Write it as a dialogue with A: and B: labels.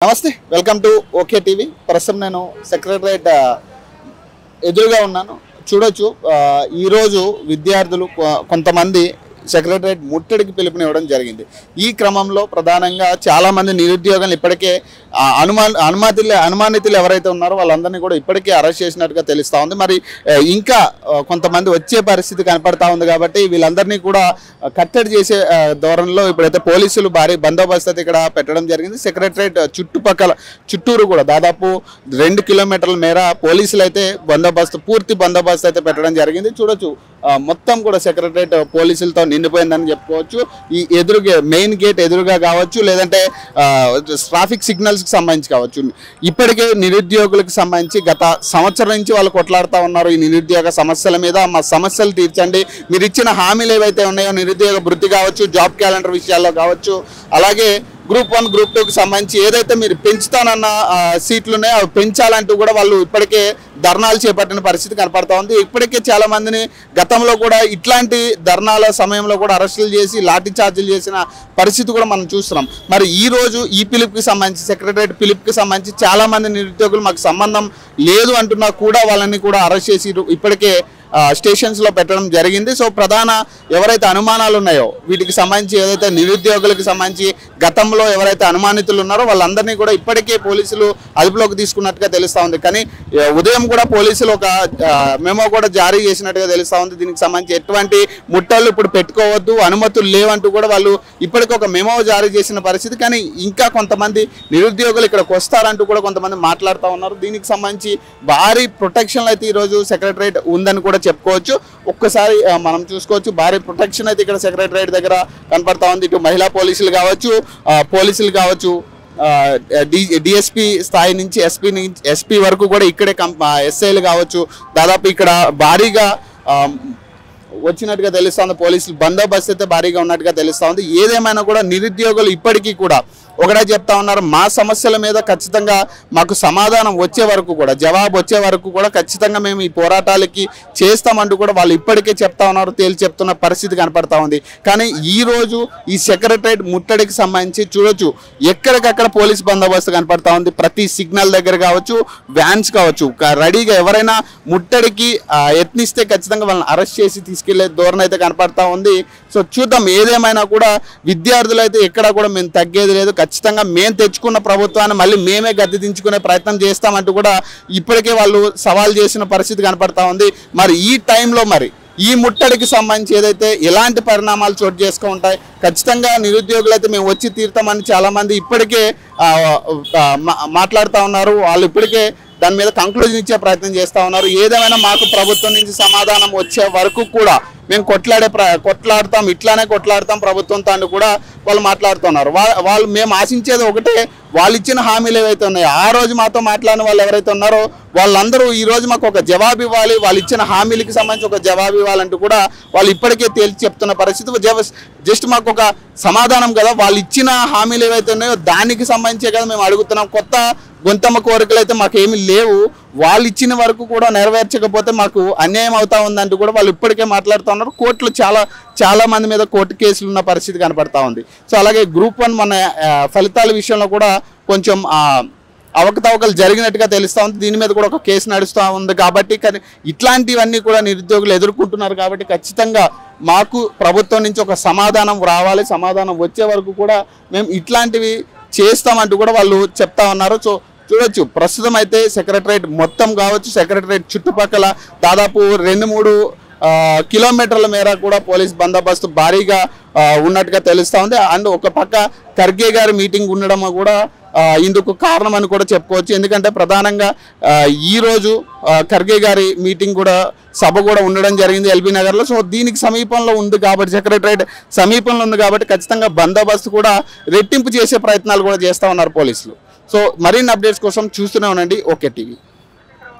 A: నమస్తే, welcome to okay TV. ప్రస్తుతం నేను సెక్రటరియట్ ఎదురుగా ఉన్నాను. చూడొచ్చు, ఈరోజు విద్యార్థులు కొంతమంది సెక్రటరియట్ ముట్టడికి పిలుపునివ్వడం జరిగింది. ఈ క్రమంలో ప్రధానంగా చాలామంది నిరుద్యోగులు ఇప్పటికే అనుమానితులు ఎవరైతే ఉన్నారో వాళ్ళందరినీ కూడా ఇప్పటికే అరెస్ట్ చేసినట్టుగా తెలుస్తూ ఉంది. మరి ఇంకా కొంతమంది వచ్చే పరిస్థితి కనపడతా ఉంది. కాబట్టి వీళ్ళందరినీ కూడా కట్టడి చేసే ధోరణిలో ఇప్పుడైతే పోలీసులు భారీ బందోబస్తు అయితే ఇక్కడ పెట్టడం జరిగింది. సెక్రటరియట్ చుట్టూరు కూడా దాదాపు 2 కిలోమీటర్ల మేర పోలీసులు అయితే పూర్తి బందోబస్తు అయితే పెట్టడం జరిగింది. చూడొచ్చు, మొత్తం కూడా సెక్రటరియట్ పోలీసులతో నిండిపోయిందని చెప్పుకోవచ్చు. ఈ ఎదురుగా మెయిన్ గేట్ ఎదురుగా కావచ్చు, లేదంటే ట్రాఫిక్ సిగ్నల్స్కి సంబంధించి కావచ్చు. ఇప్పటికే నిరుద్యోగులకు సంబంధించి గత సంవత్సరం నుంచి వాళ్ళు కొట్లాడుతూ ఉన్నారు. ఈ నిరుద్యోగ సమస్యల మీద మా సమస్యలు తీర్చండి, మీరు ఇచ్చిన హామీలు ఏవైతే ఉన్నాయో నిరుద్యోగ భృతి కావచ్చు, జాబ్ క్యాలెండర్ విషయాల్లో కావచ్చు, అలాగే గ్రూప్ 1 గ్రూప్ 2కి సంబంధించి ఏదైతే మీరు పెంచుతానన్న సీట్లు ఉన్నాయో అవి పెంచాలంటూ కూడా వాళ్ళు ఇప్పటికే ధర్నాలు చేపట్టిన పరిస్థితి కనపడతా ఉంది. ఇప్పటికే చాలా మందిని గతంలో కూడా ఇట్లాంటి ధర్నాల సమయంలో కూడా అరెస్టులు చేసి లాఠీ చార్జీలు చేసిన పరిస్థితి కూడా మనం చూస్తున్నాం. మరి ఈ రోజు ఈ పిలుపుకి సంబంధించి సెక్రటరియట్ పిలుపుకి సంబంధించి చాలా మంది నిరుద్యోగులు మాకు సంబంధం లేదు అంటున్నా కూడా వాళ్ళని కూడా అరెస్ట్ చేసి ఇప్పటికే స్టేషన్స్లో పెట్టడం జరిగింది. సో ప్రధాన ఎవరైతే అనుమానాలు ఉన్నాయో వీటికి సంబంధించి ఏదైతే నిరుద్యోగులకు సంబంధించి గతంలో ఎవరైతే అనుమానితులు ఉన్నారో వాళ్ళందరినీ కూడా ఇప్పటికే పోలీసులు అదుపులోకి తీసుకున్నట్టుగా తెలుస్తూ ఉంది. కానీ ఉదయం కూడా పోలీసులు ఒక మెమో కూడా జారీ చేసినట్టుగా తెలుస్తూ ఉంది. దీనికి సంబంధించి ఎటువంటి ముట్టళ్ళు ఇప్పుడు పెట్టుకోవద్దు, అనుమతులు లేవంటూ కూడా వాళ్ళు ఇప్పటికీ ఒక మెమో జారీ చేసిన పరిస్థితి. కానీ ఇంకా కొంతమంది నిరుద్యోగులు ఇక్కడికి వస్తారంటూ కూడా కొంతమంది మాట్లాడుతూ ఉన్నారు. దీనికి సంబంధించి భారీ ప్రొటెక్షన్లు అయితే ఈరోజు సెక్రటరియట్ ఉందని కూడా చెప్పుకోవచ్చు. ఒక్కసారి మనం చూసుకోవచ్చు, భారీ ప్రొటెక్షన్ అయితే ఇక్కడ సెక్రటరియట్ దగ్గర కనపడతా ఉంది. ఇటు మహిళా పోలీసులు కావచ్చు, డిఎస్పీ స్థాయి నుంచి ఎస్పీ వరకు కూడా ఇక్కడే ఎస్ఐలు కావచ్చు, దాదాపు ఇక్కడ భారీగా వచ్చినట్టుగా తెలుస్తుంది. పోలీసులు బందోబస్తు అయితే భారీగా ఉన్నట్టుగా తెలుస్తూ ఉంది. ఏదేమైనా కూడా నిరుద్యోగులు ఇప్పటికీ కూడా ఒకటే చెప్తా ఉన్నారు, మా సమస్యల మీద ఖచ్చితంగా మాకు సమాధానం వచ్చే వరకు కూడా, జవాబు వచ్చే వరకు కూడా ఖచ్చితంగా మేము ఈ పోరాటాలకి చేస్తామంటూ కూడా వాళ్ళు ఇప్పటికే చెప్తా ఉన్నారు. తేల్చి చెప్తున్న పరిస్థితి కనపడతా ఉంది. కానీ ఈరోజు ఈ సెక్రటరియట్ ముట్టడికి సంబంధించి చూడొచ్చు, ఎక్కడికక్కడ పోలీస్ బందోబస్తు కనపడతా ఉంది. ప్రతి సిగ్నల్ దగ్గర కావచ్చు, వ్యాన్స్ కావచ్చు, రెడీగా ఎవరైనా ముట్టడికి యత్నిస్తే ఖచ్చితంగా వాళ్ళని అరెస్ట్ చేసి తీసుకెళ్లే ధోరణి అయితే కనపడతా ఉంది. సో చూద్దాం, ఏదేమైనా కూడా విద్యార్థులు అయితే ఎక్కడా కూడా మేము తగ్గేది లేదు, ఖచ్చితంగా మేము తెచ్చుకున్న ప్రభుత్వాన్ని మళ్ళీ మేమే గద్దె దించుకునే ప్రయత్నం చేస్తామంటూ కూడా ఇప్పటికే వాళ్ళు సవాల్ చేసిన పరిస్థితి కనపడతా ఉంది. మరి ఈ టైంలో ఈ ముట్టడికి సంబంధించి ఏదైతే ఎలాంటి పరిణామాలు చోటు చేసుకుంటాయి, ఖచ్చితంగా నిరుద్యోగులు అయితే మేము వచ్చి తీరుతామని చాలామంది ఇప్పటికే మాట్లాడుతూ ఉన్నారు. వాళ్ళు ఇప్పటికే దాని మీద కంక్లూజన్ ఇచ్చే ప్రయత్నం చేస్తూ ఉన్నారు. ఏదేమైనా మాకు ప్రభుత్వం నుంచి సమాధానం వచ్చే వరకు కూడా మేము కొట్లాడతాం, ఇట్లానే కొట్లాడతాం ప్రభుత్వంతో అని కూడా వాళ్ళు మాట్లాడుతున్నారు. వాళ్ళు మేము ఆశించేది ఒకటే, వాళ్ళు ఇచ్చిన హామీలు ఏవైతే ఉన్నాయో ఆ రోజు మాతో మాట్లాడిన వాళ్ళు ఎవరైతే ఉన్నారో వాళ్ళందరూ ఈ రోజు మాకు ఒక జవాబు ఇవ్వాలి, వాళ్ళు ఇచ్చిన హామీలకి సంబంధించి ఒక జవాబు ఇవ్వాలంటూ కూడా వాళ్ళు ఇప్పటికే తేల్చి చెప్తున్న పరిస్థితి. జస్ట్ మాకు ఒక సమాధానం కదా, వాళ్ళు ఇచ్చిన హామీలు ఏవైతే ఉన్నాయో దానికి సంబంధించే కదా మేము అడుగుతున్నాం. కొత్త గొంతమ్మ కోరికలు అయితే మాకేమీ లేవు, వాళ్ళు ఇచ్చిన వరకు కూడా నెరవేర్చకపోతే మాకు అన్యాయం అవుతా ఉందంటూ కూడా వాళ్ళు ఇప్పటికే మాట్లాడుతూ ఉన్నారు. కోర్టులు చాలా మంది మీద కోర్టు కేసులు ఉన్న పరిస్థితి కనపడతా ఉంది. సో అలాగే గ్రూప్ 1 మన ఫలితాల విషయంలో కూడా కొంచెం అవకతవకలు జరిగినట్టుగా తెలుస్తూ ఉంది. దీని మీద కూడా ఒక కేసు నడుస్తూ ఉంది. కాబట్టి కానీ ఇట్లాంటివన్నీ కూడా నిరుద్యోగులు ఎదుర్కొంటున్నారు. కాబట్టి ఖచ్చితంగా మాకు ప్రభుత్వం నుంచి ఒక సమాధానం రావాలి, సమాధానం వచ్చే వరకు కూడా మేము ఇట్లాంటివి చేస్తామంటూ కూడా వాళ్ళు చెప్తా ఉన్నారు. సో చూడొచ్చు, ప్రస్తుతం అయితే సెక్రటరియట్ మొత్తం కావచ్చు, సెక్రటరియట్ చుట్టుపక్కల దాదాపు 2-3 కిలోమీటర్ల మేర కూడా పోలీస్ బందోబస్తు భారీగా ఉన్నట్టుగా తెలుస్తూ ఉంది. అండ్ ఒక పక్క ఖర్గే గారి మీటింగ్ ఉండడం కూడా ఇందుకు కారణం అని కూడా చెప్పుకోవచ్చు. ఎందుకంటే ప్రధానంగా ఈరోజు ఖర్గే గారి మీటింగ్ కూడా సభ కూడా ఉండడం జరిగింది ఎల్బీ నగర్లో. సో దీనికి సమీపంలో ఉంది కాబట్టి, సెక్రటరియట్ సమీపంలో ఉంది కాబట్టి ఖచ్చితంగా బందోబస్తు కూడా రెట్టింపు చేసే ప్రయత్నాలు కూడా చేస్తూ ఉన్నారు పోలీసులు. సో మరిన్ని అప్డేట్స్ కోసం చూస్తూనే ఉండండి ఓకే టీవీ.